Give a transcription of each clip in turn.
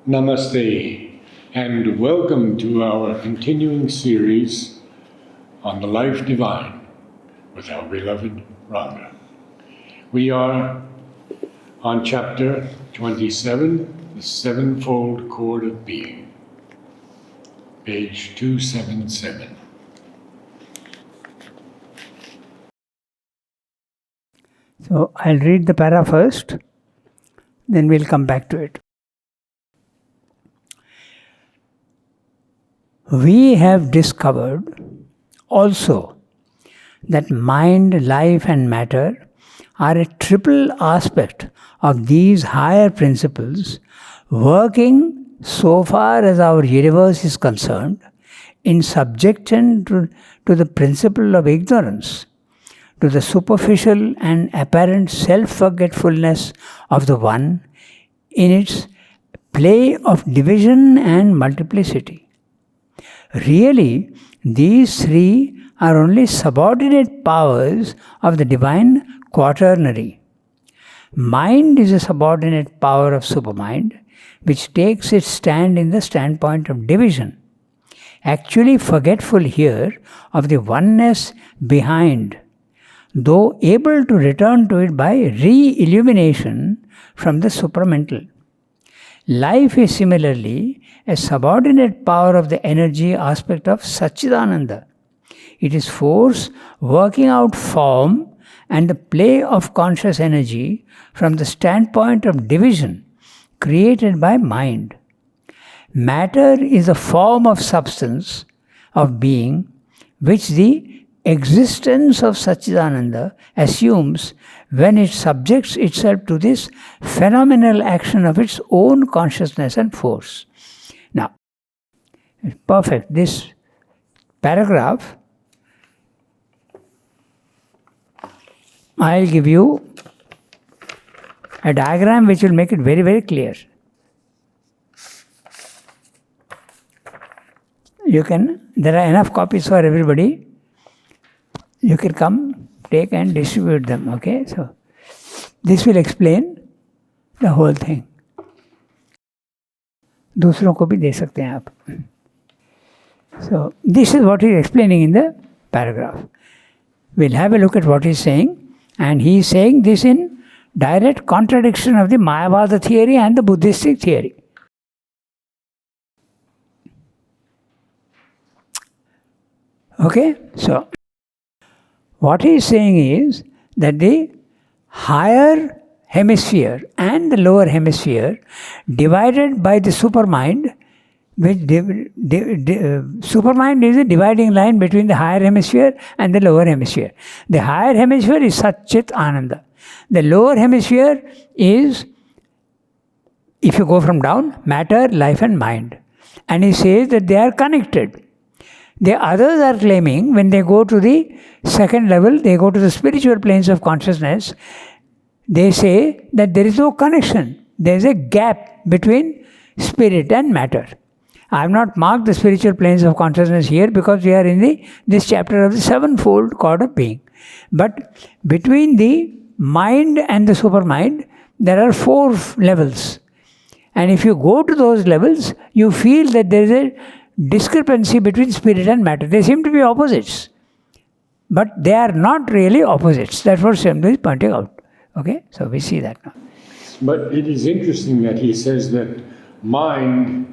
Namaste, and welcome to our continuing series on the life divine with our beloved Ranga. We are on chapter 27, the sevenfold chord of being, page 277. So I'll read the para first, then we'll come back to it. We have discovered also that mind, life and matter are a triple aspect of these higher principles working so far as our universe is concerned in subjection to the principle of ignorance, to the superficial and apparent self-forgetfulness of the One in its play of division and multiplicity. Really, these three are only subordinate powers of the divine quaternary. Mind is a subordinate power of supermind, which takes its stand in the standpoint of division, actually forgetful here of the oneness behind, though able to return to it by re-illumination from the supramental. Life is similarly a subordinate power of the energy aspect of Satchidananda. It is force working out form and the play of conscious energy from the standpoint of division created by mind. Matter is a form of substance, of being, which the existence of Satchidananda assumes when it subjects itself to this phenomenal action of its own consciousness and force. Now, perfect. This paragraph, I'll give you a diagram which will make it very, very clear. There are enough copies for everybody. You can come, take and distribute them, okay? So, this will explain the whole thing. दूसरों को भी दे सकते हैं आप. So, this is what he is explaining in the paragraph. We'll have a look at what he is saying, and he is saying this in direct contradiction of the Mayavada theory and the Buddhistic theory. Okay? So, what he is saying is that the higher hemisphere and the lower hemisphere divided by the supermind, which supermind is a dividing line between the higher hemisphere and the lower hemisphere. The higher hemisphere is Satchit Ananda. The lower hemisphere is, if you go from down, matter, life and mind. And he says that they are connected. The others are claiming when they go to the second level, they go to the spiritual planes of consciousness, they say that there is no connection. There is a gap between spirit and matter. I have not marked the spiritual planes of consciousness here because we are in this chapter of the sevenfold chord of being. But between the mind and the supermind, there are 4 levels. And if you go to those levels, you feel that there is a discrepancy between spirit and matter. They seem to be opposites. But they are not really opposites. That's what Swami is pointing out. Okay? So we see that now. But it is interesting that he says that mind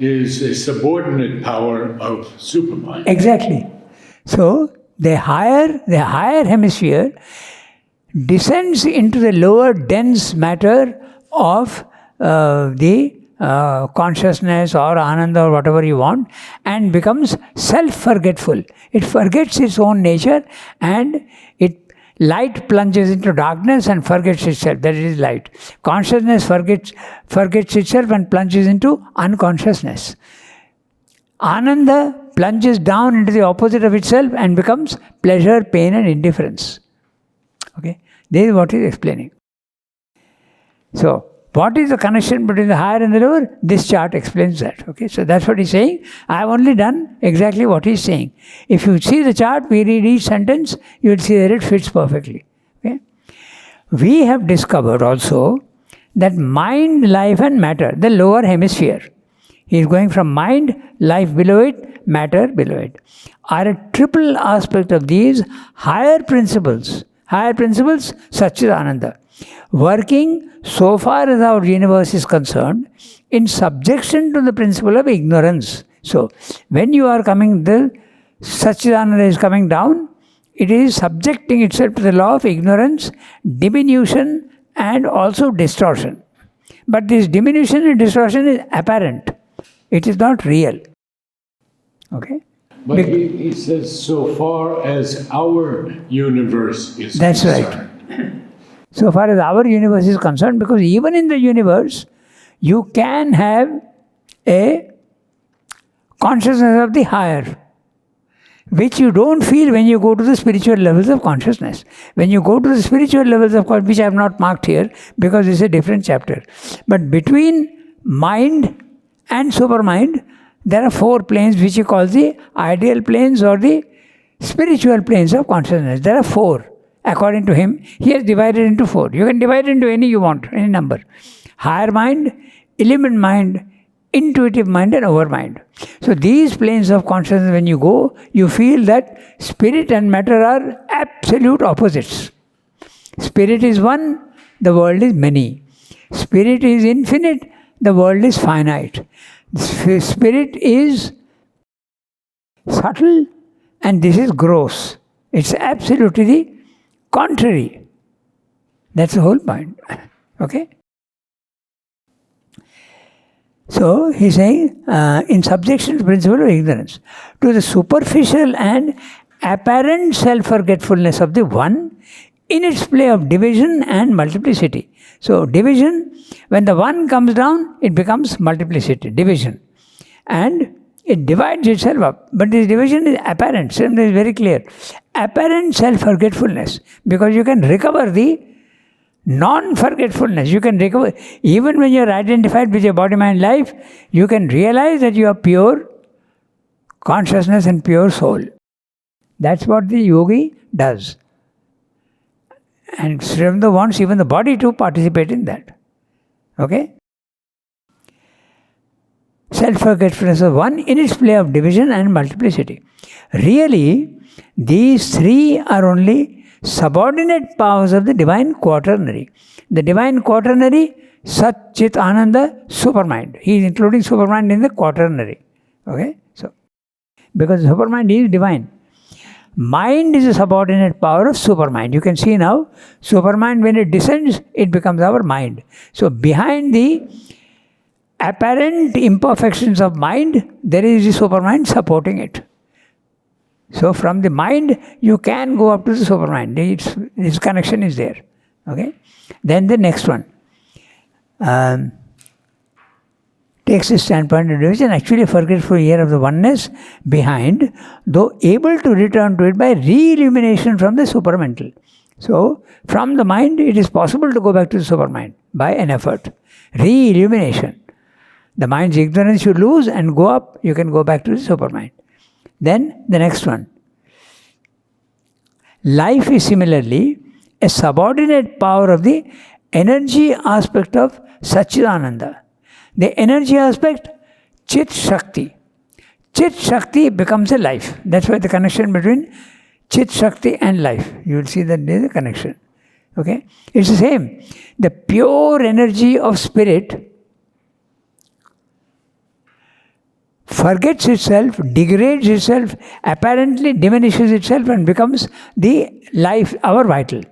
is a subordinate power of supermind. Exactly. So the higher hemisphere descends into the lower dense matter of the consciousness or ananda or whatever you want, and becomes self-forgetful. It forgets its own nature, and light plunges into darkness and forgets itself. That is light. Consciousness forgets itself and plunges into unconsciousness. Ananda plunges down into the opposite of itself and becomes pleasure, pain and indifference. Okay? This is what he is explaining. So, what is the connection between the higher and the lower? This chart explains that. Okay, so that's what he's saying. I have only done exactly what he's saying. If you see the chart, we read each sentence, you will see that it fits perfectly. Okay? We have discovered also that mind, life and matter, the lower hemisphere, he is going from mind, life below it, matter below it, are a triple aspect of these higher principles. Higher principles, Satchidananda, working so far as our universe is concerned in subjection to the principle of ignorance. So, when you are coming, the Satchidananda is coming down, it is subjecting itself to the law of ignorance, diminution and also distortion. But this diminution and distortion is apparent. It is not real. Okay? But he says, so far as our universe is That's concerned. right. So far as our universe is concerned, because even in the universe, you can have a consciousness of the higher, which you don't feel when you go to the spiritual levels of consciousness. When you go to the spiritual levels of consciousness, which I have not marked here because it's a different chapter. But between mind and supermind, there are 4 planes which he calls the ideal planes or the spiritual planes of consciousness. There are 4. According to him, he has divided into 4. You can divide into any you want, any number. Higher mind, element mind, intuitive mind and overmind. So these planes of consciousness, when you go, you feel that spirit and matter are absolute opposites. Spirit is one, the world is many. Spirit is infinite, the world is finite. Spirit is subtle and this is gross. It's absolutely the contrary. That's the whole point. Okay? So, he's saying, in subjection to principle of ignorance, to the superficial and apparent self-forgetfulness of the one in its play of division and multiplicity. So, division, when the one comes down, it becomes multiplicity, division. And it divides itself up. But this division is apparent, so it is very clear. Apparent self-forgetfulness, because you can recover the non-forgetfulness. You can recover, even when you are identified with your body, mind, life, you can realize that you are pure consciousness and pure soul. That's what the yogi does. And Srimad wants even the body to participate in that. Okay? Self-forgetfulness of one in its play of division and multiplicity. Really, these 3 are only subordinate powers of the divine quaternary. The divine quaternary, Sat, Chit, Ananda, supermind. He is including supermind in the quaternary. Okay? So, because supermind is divine. Mind is a subordinate power of supermind. You can see now, supermind, when it descends, it becomes our mind. So, behind the apparent imperfections of mind, there is the supermind supporting it. So, from the mind, you can go up to the supermind. Its connection is there. Okay? Then the next one takes the standpoint of division, actually forgetful here of the oneness behind, though able to return to it by re-illumination from the supermental. So, from the mind, it is possible to go back to the supermind by an effort. Re-illumination. The mind's ignorance you lose and go up, you can go back to the supermind. Then the next one. Life is similarly a subordinate power of the energy aspect of Satchidananda. The energy aspect, Chit Shakti. Chit Shakti becomes a life. That's why the connection between Chit Shakti and life. You will see that there is a connection. Okay? It's the same. The pure energy of spirit forgets itself, degrades itself, apparently diminishes itself and becomes the life, our vital.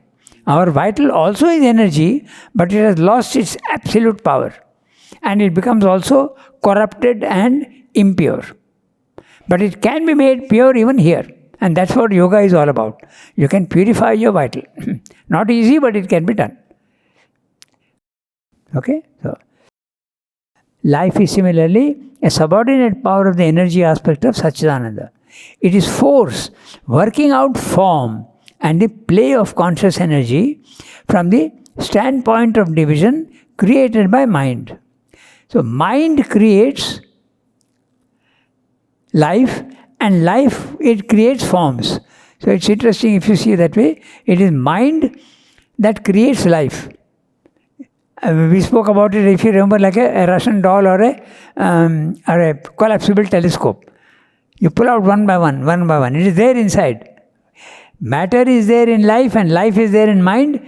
Our vital also is energy, but it has lost its absolute power. And it becomes also corrupted and impure. But it can be made pure even here. And that's what yoga is all about. You can purify your vital. Not easy, but it can be done. Okay? So, life is similarly a subordinate power of the energy aspect of Satchidananda. It is force working out form and the play of conscious energy from the standpoint of division created by mind. So, mind creates life, and life, it creates forms. So, it's interesting if you see that way. It is mind that creates life. We spoke about it, if you remember, like a Russian doll or a collapsible telescope. You pull out one by one, one by one. It is there inside. Matter is there in life and life is there in mind.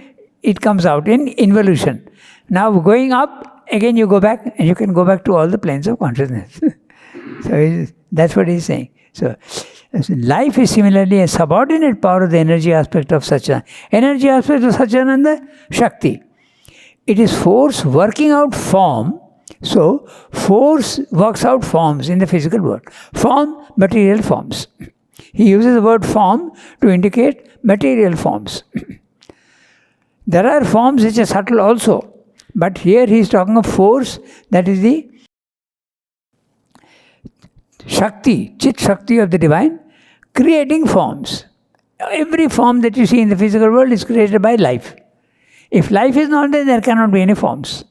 It comes out in involution. Now going up, again you go back and you can go back to all the planes of consciousness. So that's what he's saying. So life is similarly a subordinate power of the energy aspect of Satchidananda. Energy aspect of Satchidananda, Shakti. It is force working out form. So, force works out forms in the physical world. Form, material forms. He uses the word form to indicate material forms. There are forms which are subtle also. But here he is talking of force, that is the Shakti, Chit Shakti of the divine, creating forms. Every form that you see in the physical world is created by life. If life is not there, there cannot be any forms.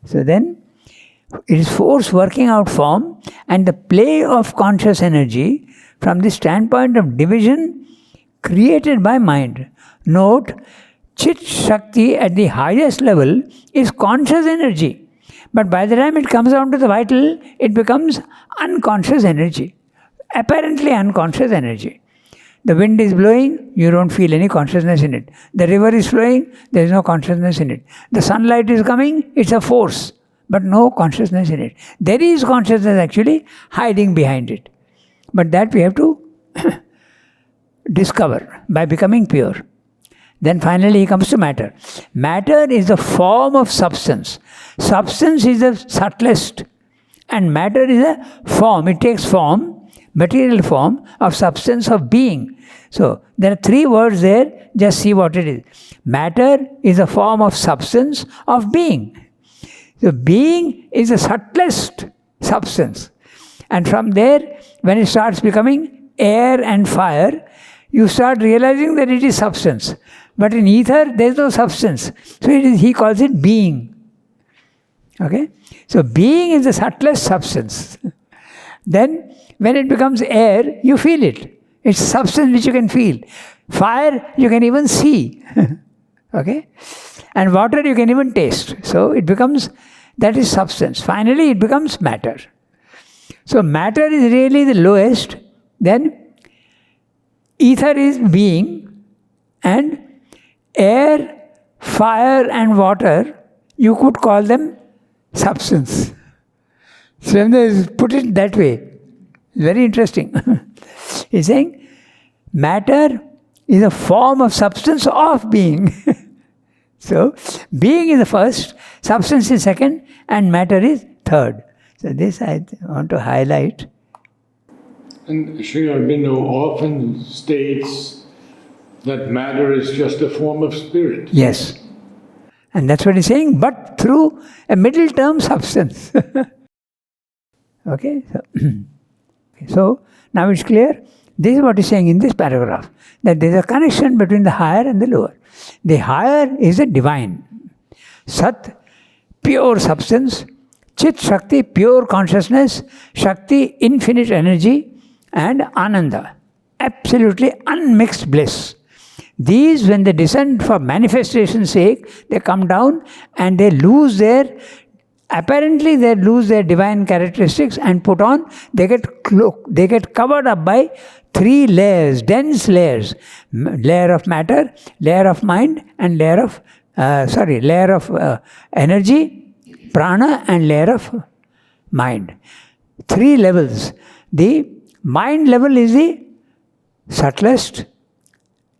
So then, it is force working out form and the play of conscious energy from the standpoint of division created by mind. Note, Chit Shakti at the highest level is conscious energy. But by the time it comes down to the vital, it becomes unconscious energy. Apparently unconscious energy. The wind is blowing, you don't feel any consciousness in it. The river is flowing, there is no consciousness in it. The sunlight is coming, it's a force, but no consciousness in it. There is consciousness actually hiding behind it. But that we have to discover by becoming pure. Then finally he comes to matter. Matter is the form of substance. Substance is the subtlest and matter is a form. It takes form, material form of substance of being. So, there are three words there, just see what it is. Matter is a form of substance of being. So, being is the subtlest substance. And from there, when it starts becoming air and fire, you start realizing that it is substance. But in ether, there is no substance. So, he calls it being. Okay? So, being is the subtlest substance. Then, when it becomes air, you feel it. It's substance which you can feel. Fire, you can even see. Okay? And water, you can even taste. So, it becomes, that is substance. Finally, it becomes matter. So, matter is really the lowest. Then, ether is being. And air, fire and water, you could call them substance. So, when they put it that way, very interesting. He's saying, matter is a form of substance of being. So, being is the first, substance is second, and matter is third. So, this I want to highlight. And Sri Aurobindo often states that matter is just a form of spirit. Yes. And that's what he's saying, but through a middle term substance. Okay? So, now it's clear. This is what he's saying in this paragraph, that there is a connection between the higher and the lower. The higher is the divine. Sat, pure substance. Chit Shakti, pure consciousness. Shakti, infinite energy. And Ananda, absolutely unmixed bliss. These, when they descend for manifestation's sake, they come down and they lose their, apparently they lose their divine characteristics and put on, they get covered up by three layers, dense layers. Layer of matter, layer of mind, and layer of energy, prana, and layer of mind. Three levels. The mind level is the subtlest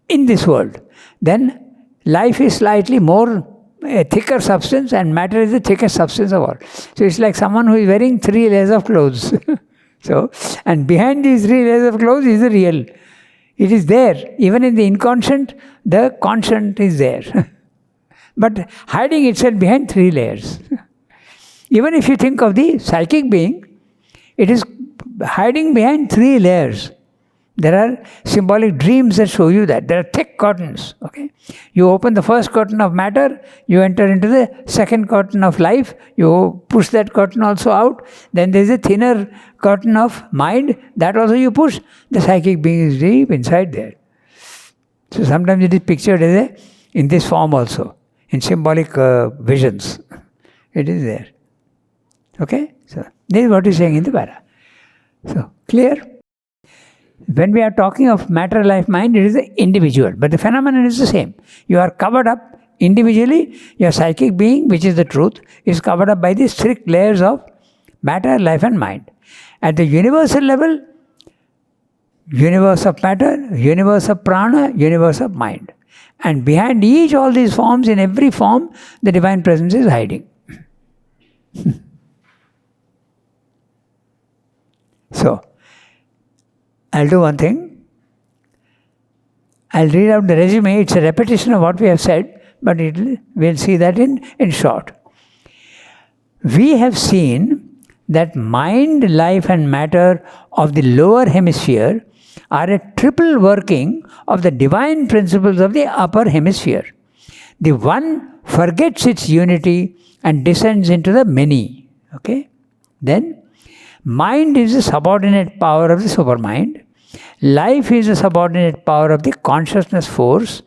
in this world. Then life is slightly more a thicker substance and matter is the thickest substance of all. So it's like someone who is wearing 3 layers of clothes. So, and behind these 3 layers of clothes is the real. It is there. Even in the inconscient, the conscient is there. But hiding itself behind 3 layers. Even if you think of the psychic being, it is hiding behind 3 layers. There are symbolic dreams that show you that. There are thick curtains. Okay? You open the first curtain of matter, you enter into the second curtain of life, you push that curtain also out, then there is a thinner curtain of mind, that also you push, the psychic being is deep inside there. So sometimes it is pictured as in this form also, in symbolic visions. It is there. Okay? So, this is what he's saying in the para. So, clear? When we are talking of matter, life, mind, it is the individual. But the phenomenon is the same. You are covered up individually. Your psychic being, which is the truth, is covered up by these strict layers of matter, life and mind. At the universal level, universe of matter, universe of prana, universe of mind. And behind each all these forms, in every form, the divine presence is hiding. So, I'll do one thing. I'll read out the resume. It's a repetition of what we have said, but we'll see that in short. We have seen that mind, life and matter of the lower hemisphere are a triple working of the divine principles of the upper hemisphere. The one forgets its unity and descends into the many. Okay? Then, mind is the subordinate power of the supermind. Life is the subordinate power of the consciousness force.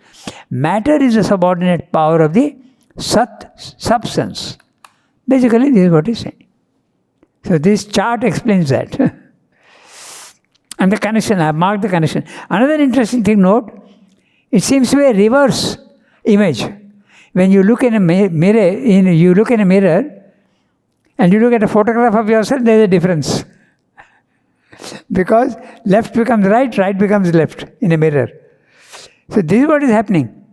Matter is the subordinate power of the substance. Basically, this is what he's saying. So this chart explains that. And the connection, I have marked the connection. Another interesting thing, note, it seems to be a reverse image. When you look in a mirror, you look in a mirror and you look at a photograph of yourself, there is a difference. Because left becomes right, right becomes left in a mirror. So this is what is happening.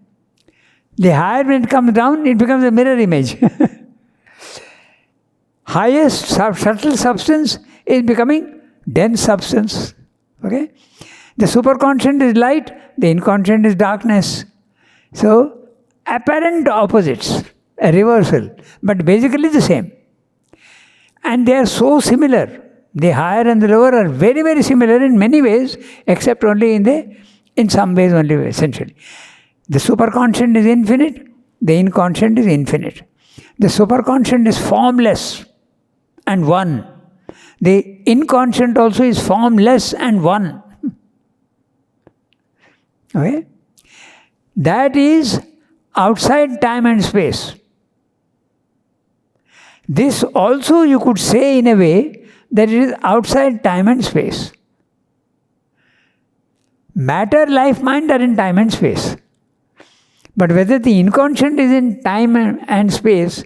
The higher when it comes down, it becomes a mirror image. Highest subtle substance is becoming dense substance. Okay? The superconscient is light, the inconscient is darkness. So, apparent opposites, a reversal, but basically the same. And they are so similar. The higher and the lower are very, very similar in many ways, except only in some ways only essentially. The superconscient is infinite, the inconscient is infinite. The superconscient is formless and one. The inconscient also is formless and one. Okay? That is outside time and space. This also you could say in a way that it is outside time and space. Matter, life, mind are in time and space. But whether the inconscient is in time and space,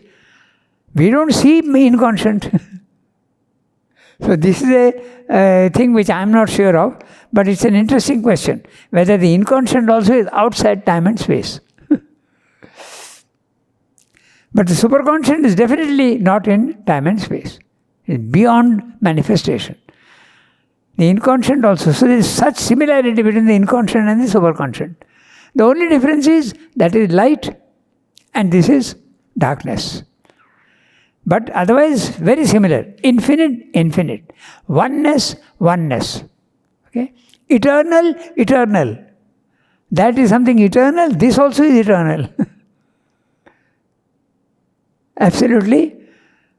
we don't see inconscient. So this is a thing which I am not sure of, but it's an interesting question, whether the inconscient also is outside time and space. But the superconscient is definitely not in time and space. It's beyond manifestation. The inconscient also. So there is such similarity between the inconscient and the superconscient. The only difference is that is light and this is darkness. But otherwise very similar. Infinite, infinite. Oneness, oneness. Okay? Eternal, eternal. That is something eternal. This also is eternal. Absolutely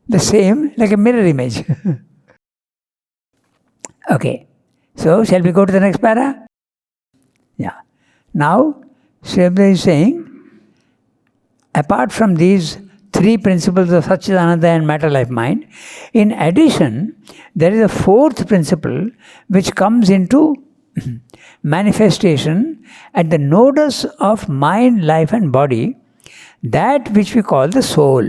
the same, like a mirror image. Okay. So, shall we go to the next para? Yeah. Now, Srila is saying, apart from these three principles of Satchidananda and matter, life, mind, in addition, there is a fourth principle which comes into manifestation at the nodus of mind, life and body, that which we call the soul.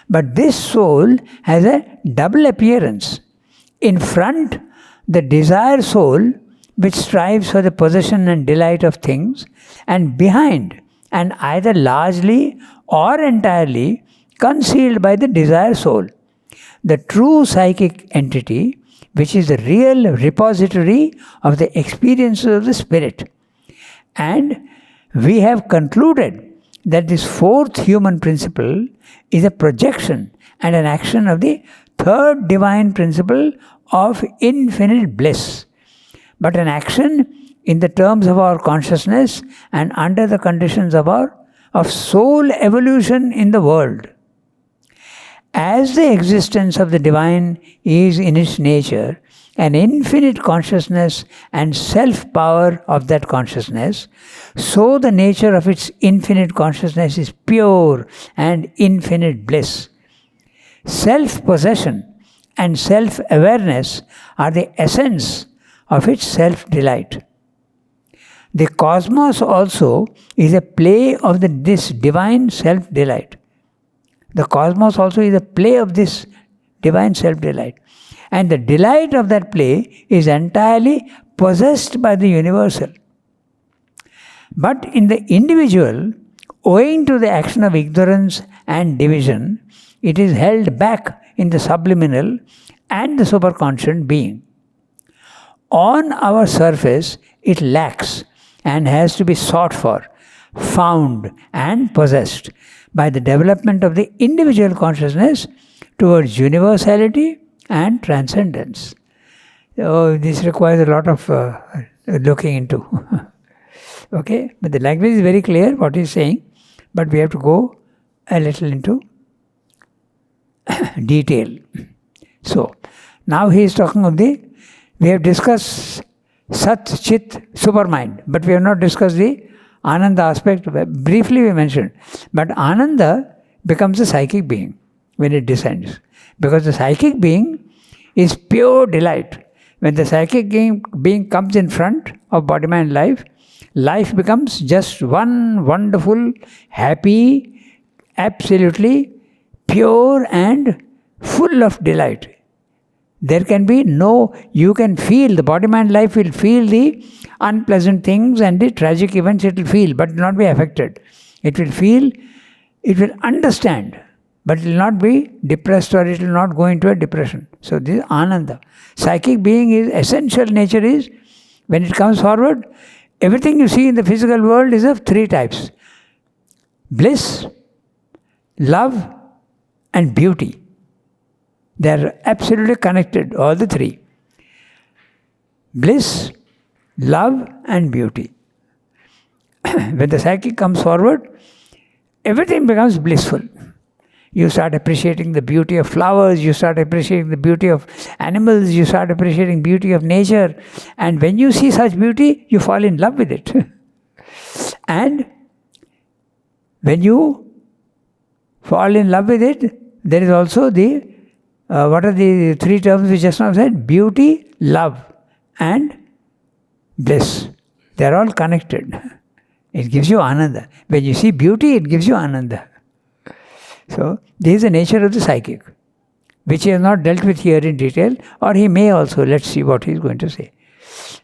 But this soul has a double appearance. In front, the desire soul, which strives for the possession and delight of things, and behind, and either largely or entirely concealed by the desire soul, the true psychic entity, which is the real repository of the experiences of the spirit. And we have concluded that this fourth human principle is a projection and an action of the third divine principle of infinite bliss, but an action in the terms of our consciousness and under the conditions of soul evolution in the world. As the existence of the divine is in its nature an infinite consciousness and self-power of that consciousness, so the nature of its infinite consciousness is pure and infinite bliss. Self-possession and self-awareness are the essence of its self-delight. The cosmos also is a play of this divine self-delight. The cosmos also is a play of this divine self-delight. And the delight of that play is entirely possessed by the universal. But in the individual, owing to the action of ignorance and division, it is held back in the subliminal and the superconscious being. On our surface, it lacks and has to be sought for, found and possessed by the development of the individual consciousness towards universality and transcendence. So this requires a lot of looking into. Okay, but the language is very clear what he's saying, but we have to go a little into detail. So, now he is talking of we have discussed Sat, Chit, Supermind, but we have not discussed the Ananda aspect. Briefly we mentioned. But Ananda becomes a psychic being when it descends. Because the psychic being is pure delight. When the psychic being comes in front of body, mind, life, life becomes just one wonderful, happy, absolutely pure and full of delight. There can be you can feel, the body, mind, life will feel the unpleasant things and the tragic events it will feel, but not be affected. It will feel, it will understand, but it will not be depressed or it will not go into a depression. So this is Ananda. Psychic being is essential nature is, when it comes forward, everything you see in the physical world is of three types: bliss, love, and beauty. They are absolutely connected, all the three. Bliss, love, and beauty. When the psychic comes forward, everything becomes blissful. You start appreciating the beauty of flowers, you start appreciating the beauty of animals, you start appreciating beauty of nature. And when you see such beauty, you fall in love with it. And when you fall in love with it, there is also what are the three terms we just now said? Beauty, love, and bliss. They are all connected. It gives you Ananda. When you see beauty, it gives you Ananda. So, this is the nature of the psychic, which he has not dealt with here in detail, or he may also. Let's see what he is going to say.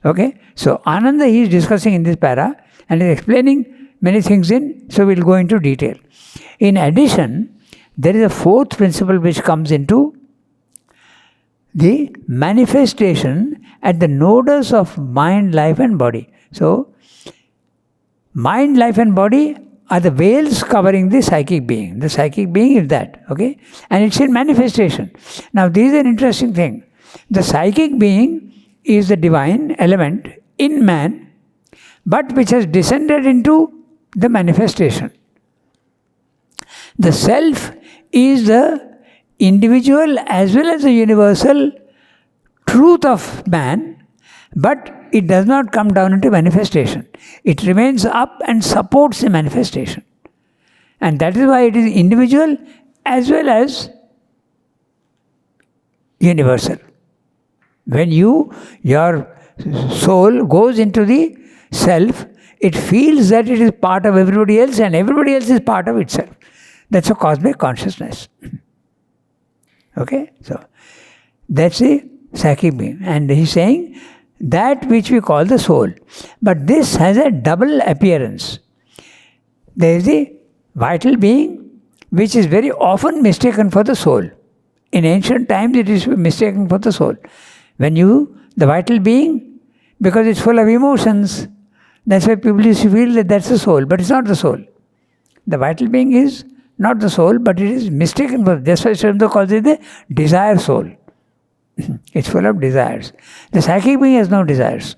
Okay? So, Ananda he is discussing in this para, and is explaining many things so we will go into detail. In addition, there is a fourth principle which comes into the manifestation at the nodus of mind, life and body. So, mind, life and body are the veils covering the psychic being. The psychic being is that, okay? And it's in manifestation. Now, this is an interesting thing. The psychic being is the divine element in man, but which has descended into the manifestation. The self is the individual as well as the universal truth of man, but it does not come down into manifestation. It remains up and supports the manifestation. And that is why it is individual as well as universal. When your soul goes into the self, it feels that it is part of everybody else and everybody else is part of itself. That's a cosmic consciousness. Okay? So, that's the psychic being. And he's saying that which we call the soul. But this has a double appearance. There is the vital being, which is very often mistaken for the soul. In ancient times, it is mistaken for the soul. The vital being, because it's full of emotions, that's why people used to feel that that's the soul, but it's not the soul. The vital being is not the soul, but it is mistaken for. That's why Srimad calls it the desire soul. It's full of desires. The psychic being has no desires.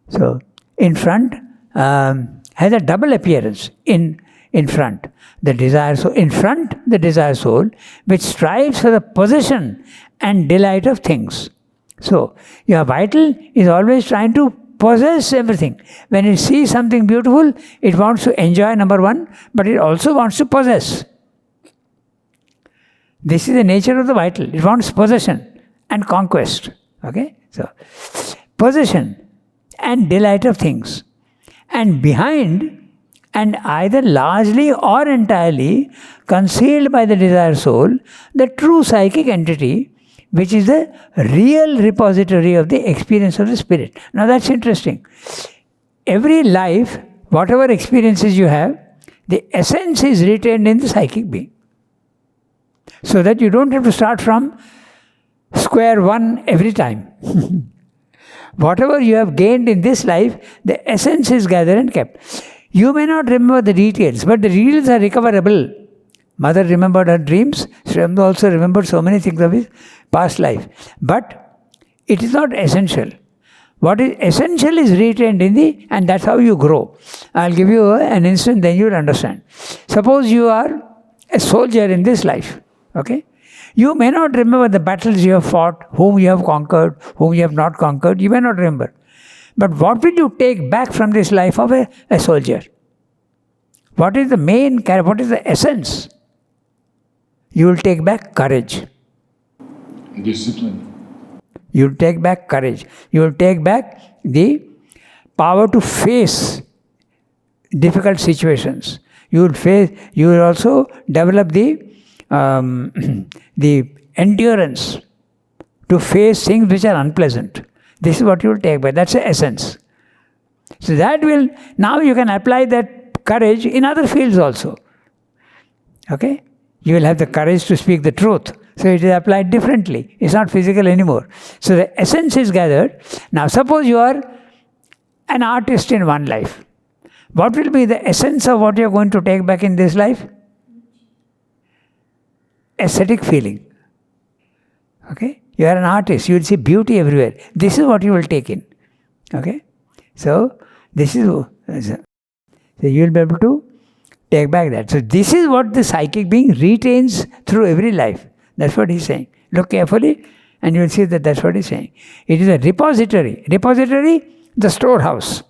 So, in front, has a double appearance in front. The desire soul, in front, the desire soul, which strives for the possession and delight of things. So, your vital is always trying to possess everything. When it sees something beautiful, it wants to enjoy, number one, but it also wants to possess. This is the nature of the vital. It wants possession and conquest. Okay? So, possession and delight of things. And behind, and either largely or entirely concealed by the desire soul, the true psychic entity, which is the real repository of the experience of the spirit. Now that's interesting. Every life, whatever experiences you have, the essence is retained in the psychic being. So that you don't have to start from square one every time. Whatever you have gained in this life, the essence is gathered and kept. You may not remember the details, but the details are recoverable. Mother remembered her dreams. Sri also remembered so many things of his past life. But it is not essential. What is essential is retained in the, and that's how you grow. I'll give you an instant, then you'll understand. Suppose you are a soldier in this life. Okay? You may not remember the battles you have fought, whom you have conquered, whom you have not conquered. You may not remember. But what will you take back from this life of a soldier? What is the main character? What is the essence? You will take back courage. Discipline. You will take back courage. You will take back the power to face difficult situations. You will also develop the endurance to face things which are unpleasant. This is what you will take back. That's the essence. So that will, now you can apply that courage in other fields also. Okay? You will have the courage to speak the truth. So it is applied differently. It's not physical anymore. So the essence is gathered. Now suppose you are an artist in one life. What will be the essence of what you are going to take back in this life? Aesthetic feeling. Okay? You are an artist. You will see beauty everywhere. This is what you will take in. Okay? So this is, so you will be able to take back that. So this is what the psychic being retains through every life. That's what he's saying. Look carefully and you will see that that's what he's saying. It is a repository. Repository, the storehouse.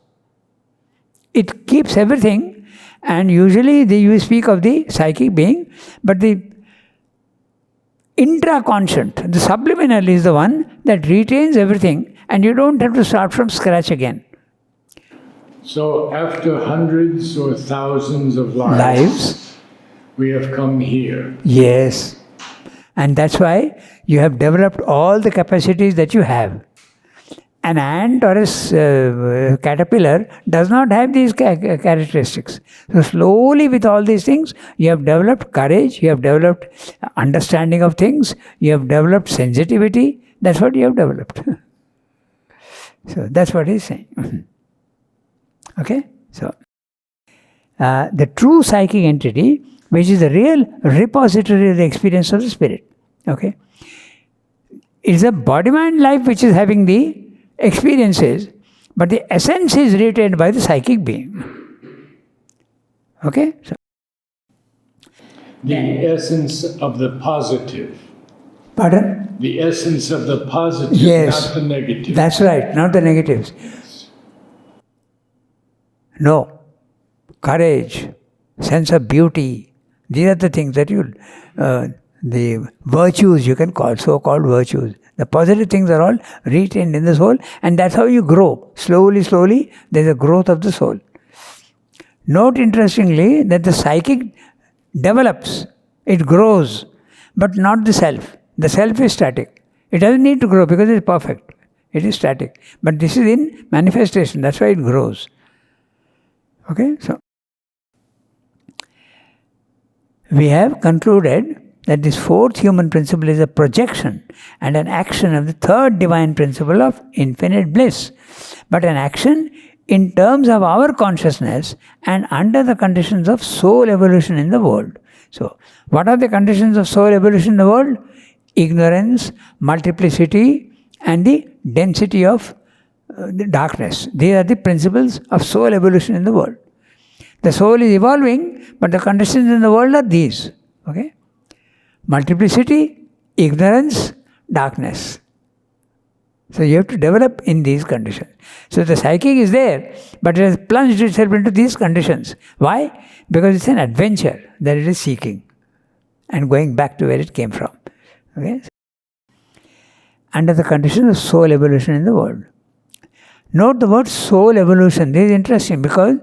It keeps everything, and usually you speak of the psychic being, but the intraconscient, the subliminal is the one that retains everything, and you don't have to start from scratch again. So after hundreds or thousands of lives, we have come here. Yes. And that's why you have developed all the capacities that you have. An ant or a caterpillar does not have these characteristics. So slowly with all these things, you have developed courage, you have developed understanding of things, you have developed sensitivity. That's what you have developed. So that's what he's saying. Okay? So, the true psychic entity, which is the real repository of the experience of the spirit. Okay? It is a body-mind life which is having the experiences, but the essence is retained by the psychic being. Okay? So, the essence of the positive. pardon? The essence of the positive, Yes. not the negative. That's right, not the negatives. Yes. No. Courage, sense of beauty, these are the things that you, the virtues you can call, so-called virtues. The positive things are all retained in the soul, and that's how you grow. Slowly, slowly, there's a growth of the soul. Note interestingly that the psychic develops, it grows, but not the self. The self is static. It doesn't need to grow because it's perfect. It is static. But this is in manifestation, that's why it grows. Okay, so we have concluded that this fourth human principle is a projection and an action of the third divine principle of infinite bliss, but an action in terms of our consciousness and under the conditions of soul evolution in the world. So, what are the conditions of soul evolution in the world? Ignorance, multiplicity, and the density of the darkness. These are the principles of soul evolution in the world. The soul is evolving, but the conditions in the world are these. Okay? Multiplicity, ignorance, darkness. So you have to develop in these conditions. So the psychic is there, but it has plunged itself into these conditions. Why? Because it's an adventure that it is seeking and going back to where it came from. Okay? Under the condition of soul evolution in the world. Note the word soul evolution. This is interesting because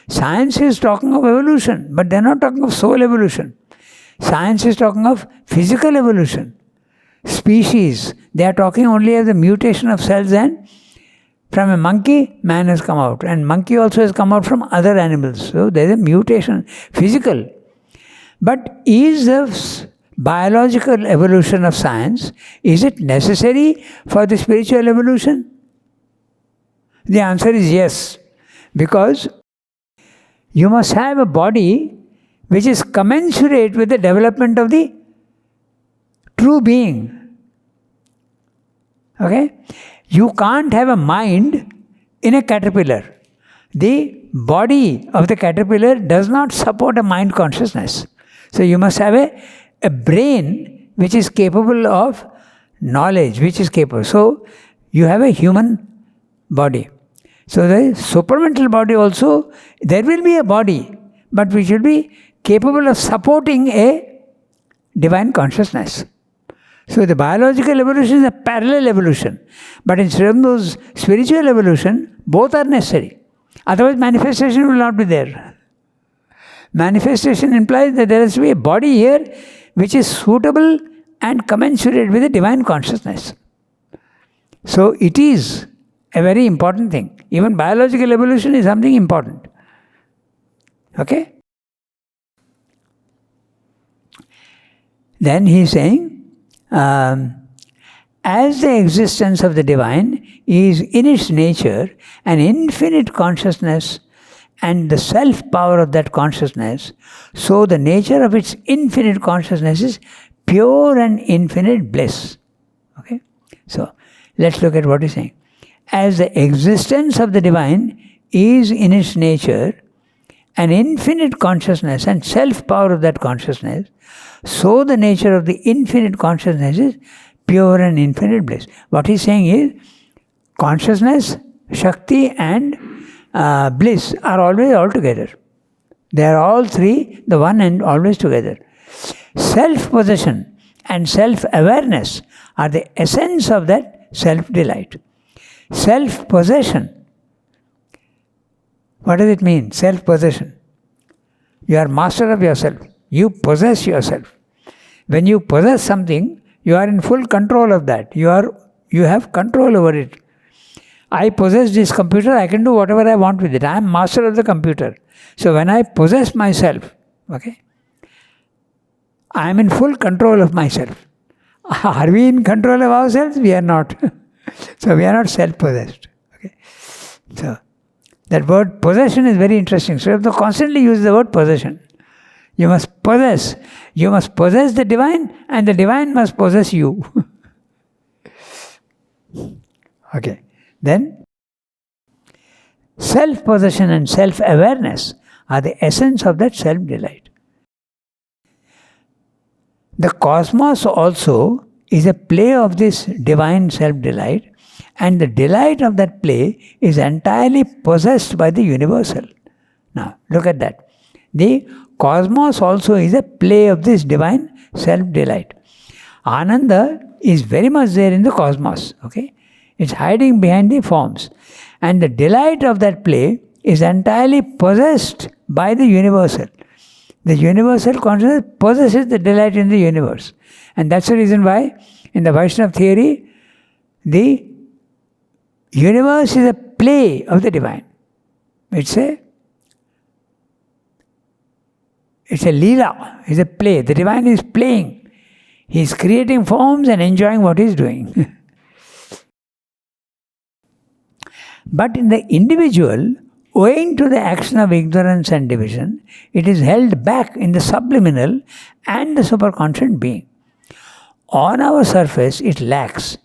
science is talking of evolution, but they are not talking of soul evolution. Science is talking of physical evolution. Species, they are talking only of the mutation of cells, and from a monkey, man has come out, and monkey also has come out from other animals. So there is a mutation, physical. But is the biological evolution of science, is it necessary for the spiritual evolution? The answer is yes, because you must have a body which is commensurate with the development of the true being. Okay? You can't have a mind in a caterpillar. The body of the caterpillar does not support a mind consciousness. So you must have a brain which is capable of knowledge, which is capable. So you have a human body. So the supramental body also, there will be a body, but which will be capable of supporting a divine consciousness. So the biological evolution is a parallel evolution. But in terms of spiritual evolution, both are necessary. Otherwise manifestation will not be there. Manifestation implies that there has to be a body here which is suitable and commensurate with the divine consciousness. So it is a very important thing. Even biological evolution is something important. Okay? Then he is saying, as the existence of the divine is in its nature an infinite consciousness and the self-power of that consciousness, so the nature of its infinite consciousness is pure and infinite bliss. Okay? So, let's look at what he's saying. As the existence of the divine is in its nature an infinite consciousness and self-power of that consciousness, so the nature of the infinite consciousness is pure and infinite bliss. What he's saying is, consciousness, Shakti and bliss are always all together. They are all three, the one and always together. Self-possession and self-awareness are the essence of that self-delight. Self-possession. What does it mean? Self-possession. You are master of yourself. You possess yourself. When you possess something, you are in full control of that. You have control over it. I possess this computer, I can do whatever I want with it. I am master of the computer. So when I possess myself, okay, I am in full control of myself. Are we in control of ourselves? We are not. So we are not self-possessed. Okay. So that word possession is very interesting. So you have to constantly use the word possession. You must possess. You must possess the divine, and the divine must possess you. Okay. Then, self-possession and self-awareness are the essence of that self-delight. The cosmos also is a play of this divine self-delight, and the delight of that play is entirely possessed by the universal. Now, look at that. The cosmos also is a play of this divine self-delight. Ananda is very much there in the cosmos. Okay? It's hiding behind the forms. And the delight of that play is entirely possessed by the universal. The universal consciousness possesses the delight in the universe. And that's the reason why in the Vaishnava theory, the universe is a play of the divine. It's a leela, it's a play. The divine is playing. He's creating forms and enjoying what he's doing. But in the individual, owing to the action of ignorance and division, it is held back in the subliminal and the superconscious being. On our surface, it lacks,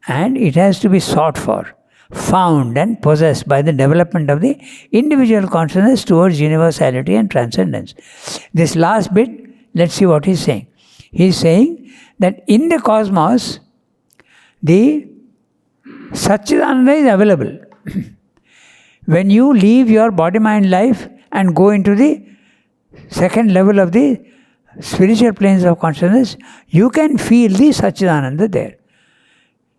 and it has to be sought for, found and possessed by the development of the individual consciousness towards universality and transcendence. This last bit, let's see what he's saying. He's saying that in the cosmos, the Satchidananda is available. When you leave your body-mind life and go into the second level of the spiritual planes of consciousness, you can feel the Satchidananda there.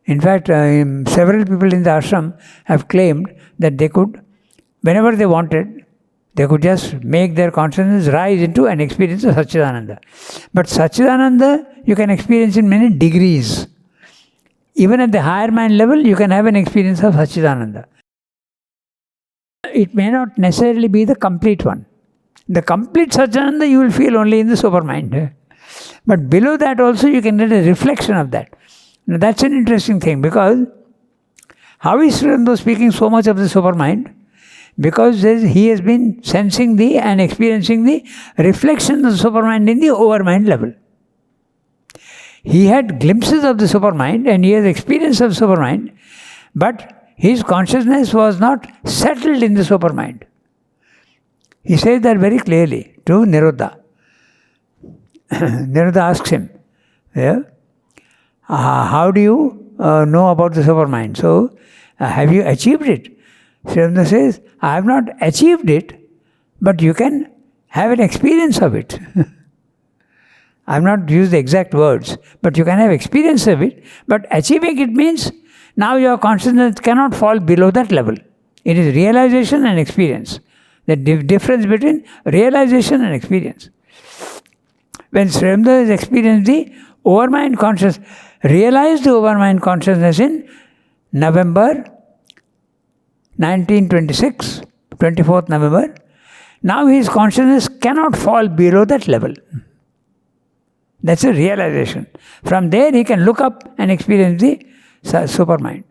In fact, several people in the ashram have claimed that they could, whenever they wanted, they could just make their consciousness rise into an experience of Satchidananda. But Satchidananda you can experience in many degrees. Even at the higher mind level, you can have an experience of Satchidananda. It may not necessarily be the complete one. The complete Satchidananda you will feel only in the supermind. But below that also you can get a reflection of that. Now that's an interesting thing, because how is Sri Aurobindo speaking so much of the supermind? Because he has been sensing and experiencing the reflection of the supermind in the overmind level. He had glimpses of the supermind and he has experience of supermind, but his consciousness was not settled in the supermind. He says that very clearly to Niruddha. Niruddha asks him, how do you know about the supermind? So, have you achieved it? Sri Aurobindo says, I have not achieved it, but you can have an experience of it. I have not used the exact words, but you can have experience of it. But achieving it means now your consciousness cannot fall below that level. It is realization and experience. The difference between realization and experience. When Sri Aurobindo has experienced the overmind consciousness, realized the overmind consciousness in November 1926, 24th November, now his consciousness cannot fall below that level. That's a realization. From there he can look up and experience the supermind.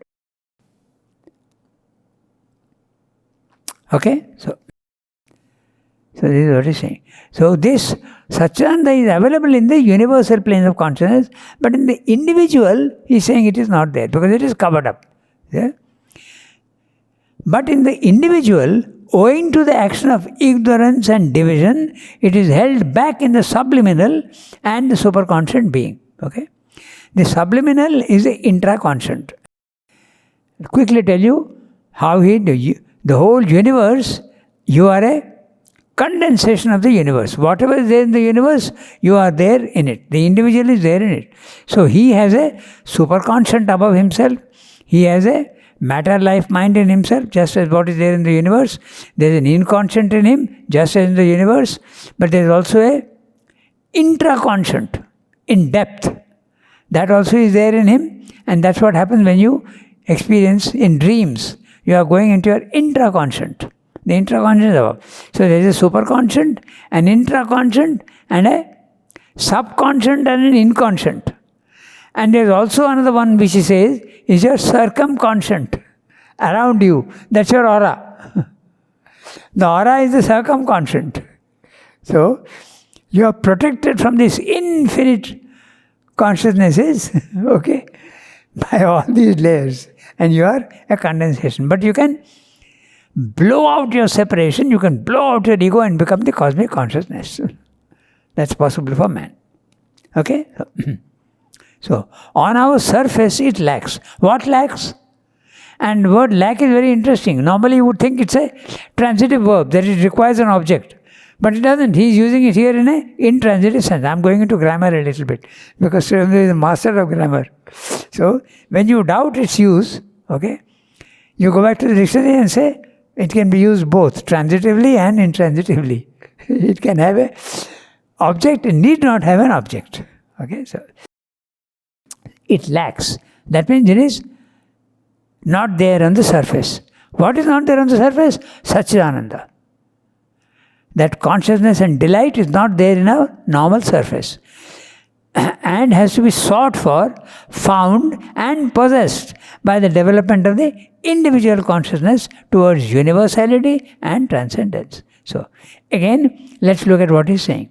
Okay? So this is what he's saying. So this Satchidananda is available in the universal planes of consciousness, but in the individual, he's saying it is not there because it is covered up. Yeah? But in the individual, owing to the action of ignorance and division, it is held back in the subliminal and the superconscient being. Okay? The subliminal is the intraconscient. I'll quickly tell you how the whole universe, you are a condensation of the universe. Whatever is there in the universe, you are there in it. The individual is there in it. So he has a superconscient above himself. He has a matter, life, mind in himself, just as what is there in the universe. There is an inconscient in him, just as in the universe. But there is also a intraconscient in depth. That also is there in him. And that's what happens when you experience in dreams. You are going into your intraconscient. The intraconscient is above. So there is a superconscient, an intraconscient, and a subconscient and an inconscient. And there is also another one which he says is your circumconscient around you. That's your aura. The aura is the circumconscient. So you are protected from these infinite consciousnesses, okay, by all these layers. And you are a condensation. But you can blow out your separation, you can blow out your ego and become the cosmic consciousness. That's possible for man. Okay? So, on our surface it lacks. What lacks? And the word lack is very interesting. Normally you would think it's a transitive verb, that it requires an object. But it doesn't. He is using it here in an intransitive sense. I am going into grammar a little bit, because Sri Aurobindo is a master of grammar. So, when you doubt its use, okay, you go back to the dictionary and say, it can be used both transitively and intransitively. It can have an object, it need not have an object. Okay, so it lacks. That means it is not there on the surface. What is not there on the surface? Satchidananda. That consciousness and delight is not there in our normal surface, and has to be sought for, found and possessed by the development of the individual consciousness towards universality and transcendence. So, again, let's look at what he's saying.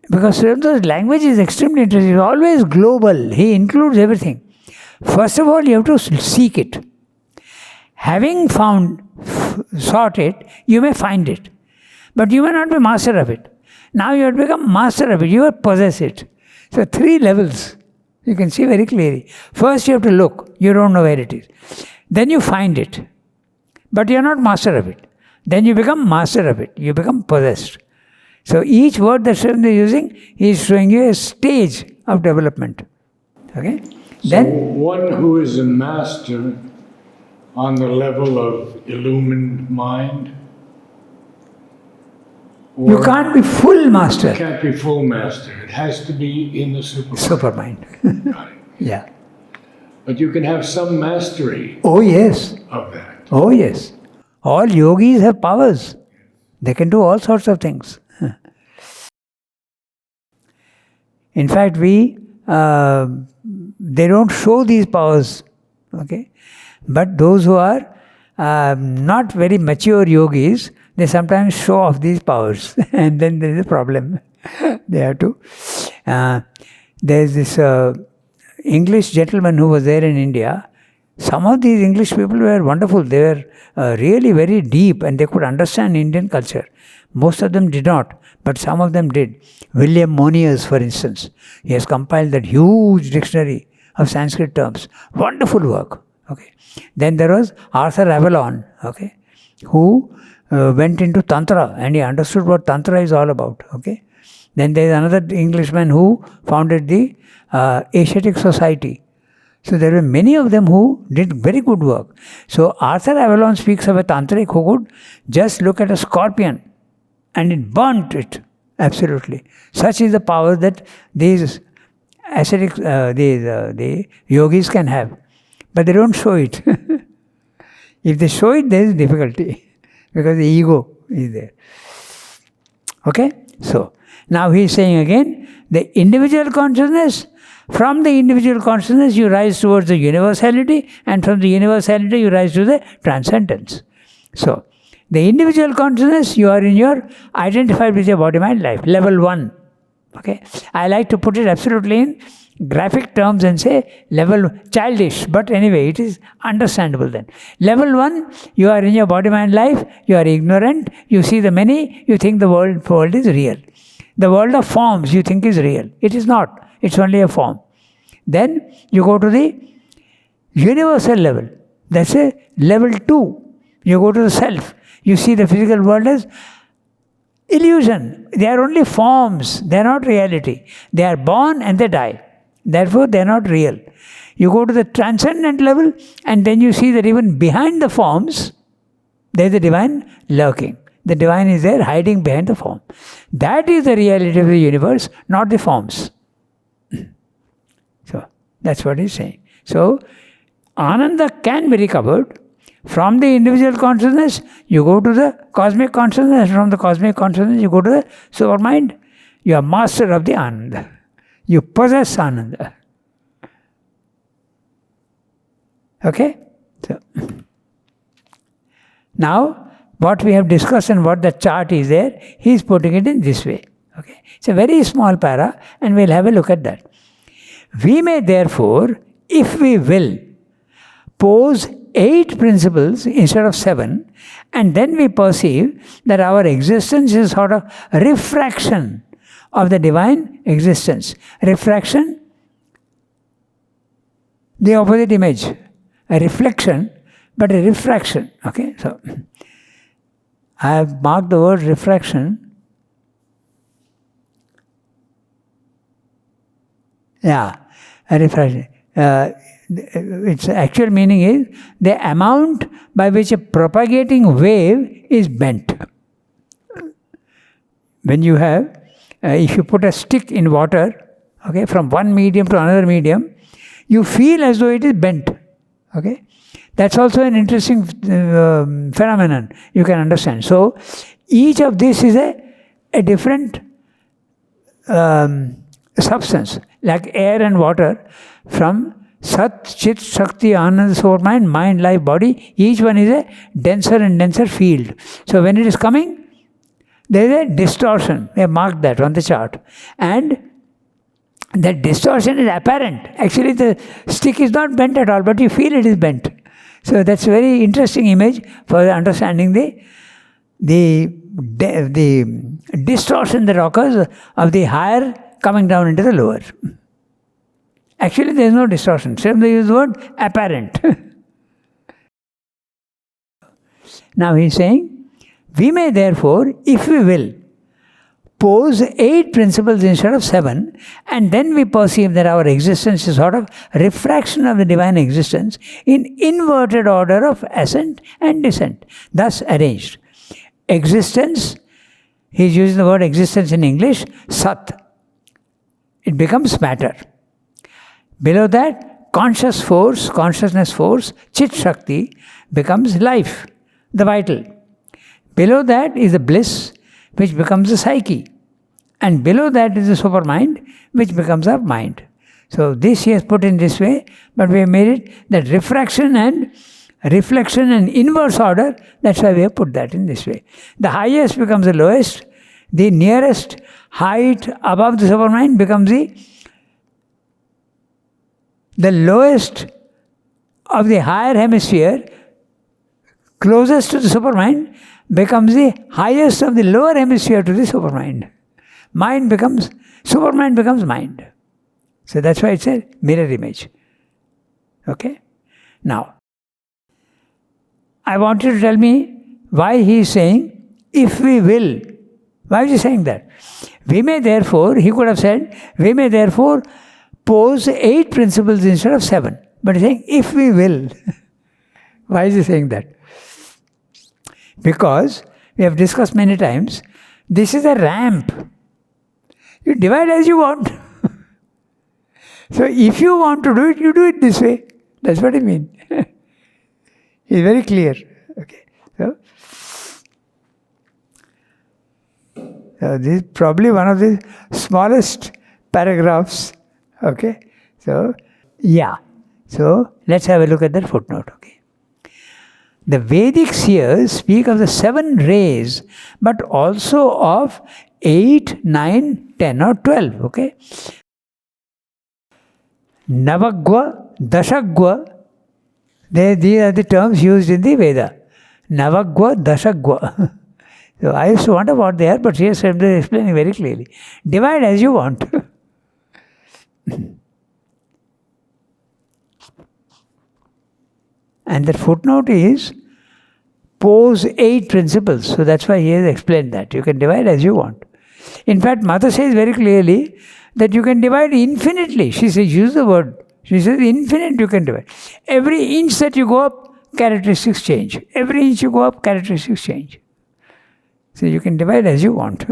Because Sri Aurobindo's language is extremely interesting. It's always global. He includes everything. First of all, you have to seek it. Having sought it, you may find it. But you may not be master of it. Now you have become master of it. You possess it. So 3 levels. You can see very clearly. First you have to look. You don't know where it is. Then you find it. But you are not master of it. Then you become master of it. You become possessed. So each word that Srivendra is using, he is showing you a stage of development. Okay? So Then one who is a master on the level of illumined mind, you or can't be full master. can't be full master. It has to be in the supermind. Supermind. Got it. Yeah. But you can have some mastery Oh yes. of that. Oh yes. All yogis have powers. They can do all sorts of things. In fact, they don't show these powers. Okay? But those who are not very mature yogis, they sometimes show off these powers. And then there is a problem. They have to. There's this English gentleman who was there in India. Some of these English people were wonderful. They were really very deep and they could understand Indian culture. Most of them did not, but some of them did. William Moniers, for instance, he has compiled that huge dictionary of Sanskrit terms. Wonderful work. Okay. Then there was Arthur Avalon, okay, who went into Tantra and he understood what Tantra is all about. Okay. Then there is another Englishman who founded the Asiatic Society. So there were many of them who did very good work. So Arthur Avalon speaks of a tantric who could just look at a scorpion and it burnt it. Absolutely. Such is the power that these ascetic, the yogis can have. But they don't show it. If they show it, there is difficulty. Because the ego is there. Okay? So, now he is saying again, the individual consciousness, from the individual consciousness you rise towards the universality, and from the universality you rise to the transcendence. So, the individual consciousness, you are in your identified with your body, mind, life, level 1. Okay? I like to put it absolutely in graphic terms and say level childish, but anyway, it is understandable then. Level 1, you are in your body, mind, life, you are ignorant, you see the many, you think the world is real. The world of forms you think is real. It is not. It's only a form. Then you go to the universal level. That's a level 2. You go to the self. You see the physical world as illusion. They are only forms. They are not reality. They are born and they die. Therefore, they are not real. You go to the transcendent level and then you see that even behind the forms, there is the divine lurking. The divine is there hiding behind the form. That is the reality of the universe, not the forms. So, that's what he's saying. So, Ananda can be recovered. From the individual consciousness, you go to the cosmic consciousness. From the cosmic consciousness, you go to the supermind. You are master of the Ananda. You possess Ananda. Okay? So, now, what we have discussed and what the chart is there, he is putting it in this way. Okay? It's a very small para and we'll have a look at that. We may therefore, if we will, pose 8 principles instead of 7, and then we perceive that our existence is sort of refraction of the divine existence. Refraction, the opposite image. A reflection, but a refraction. Okay, so I have marked the word refraction. Yeah, a refraction. Its actual meaning is the amount by which a propagating wave is bent. When you have, if you put a stick in water, okay, from one medium to another medium, you feel as though it is bent. Okay, that's also an interesting phenomenon you can understand. So, each of this is a different substance, like air and water, from Sat, Chit, Shakti, Ananda, Soul, mind, life, body, each one is a denser and denser field. So when it is coming, there is a distortion. We have marked that on the chart. And that distortion is apparent. Actually, the stick is not bent at all, but you feel it is bent. So that's a very interesting image for understanding the distortion that occurs of the higher coming down into the lower. Actually, there is no distortion. Same they use the word apparent. Now he is saying, we may therefore, if we will, pose 8 principles instead of 7, and then we perceive that our existence is sort of refraction of the divine existence in inverted order of ascent and descent, thus arranged. Existence, he is using the word existence in English, sat. It becomes matter. Below that, conscious force, consciousness force, chit shakti, becomes life, the vital. Below that is the bliss, which becomes the psyche. And below that is the supermind, which becomes our mind. So this he has put in this way, but we have made it that refraction and reflection and inverse order, that's why we have put that in this way. The highest becomes the lowest, the nearest height above the supermind becomes the lowest of the higher hemisphere, closest to the supermind, becomes the highest of the lower hemisphere to the supermind. Supermind becomes mind. So that's why it's a mirror image. Okay? Now, I want you to tell me why he is saying, if we will. Why is he saying that? We may therefore, he could have said, we may therefore pose 8 principles instead of 7. But he's saying, if we will. Why is he saying that? Because, we have discussed many times, this is a ramp. You divide as you want. So if you want to do it, you do it this way. That's what I mean. It's very clear. Okay. So this is probably one of the smallest paragraphs. Okay. So, yeah. So let's have a look at that footnote. Okay. The Vedic seers speak of the 7 rays, but also of 8, 9, 10 or 12. Okay. Navagva, Dashagva, these are the terms used in the Veda. Navagva, Dashagva. So I used to wonder what they are, but here Swami is explaining very clearly. Divide as you want. And that footnote is pose 8 principles. So that's why he has explained that. You can divide as you want. In fact, Mata says very clearly that you can divide infinitely. She says, use the word. She says, infinite you can divide. Every inch that you go up, characteristics change. Every inch you go up, characteristics change. So you can divide as you want.